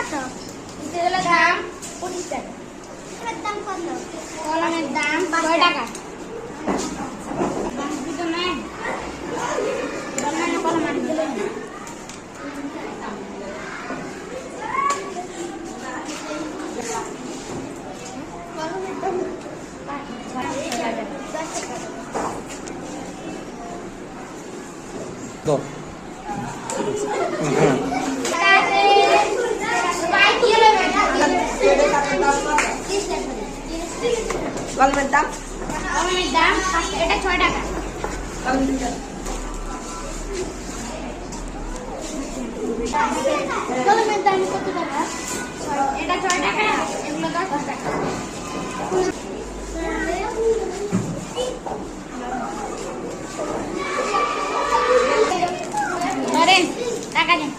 কত? এগুলোর দাম 25 টাকা। এর দাম কত? কলমের দাম 5 টাকা। তো কলমের দাম এটা 6 টাকা। কলমের দাম কত টাকা? এটা 6 টাকা, এগুলো 10 টাকা। ধরেন টাকা দিন।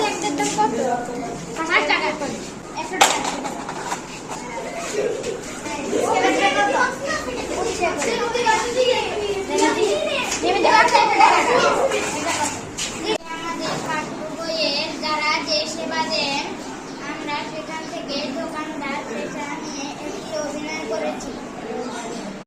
একটার দাম কত? 5 টাকা করে 100 টাকা। আমাদের পাঠ্য বইয়ের যারা যে সেবা দেন, আমরা সেখান থেকে দোকানদার পেশা নিয়ে একটি অভিনয় করেছি।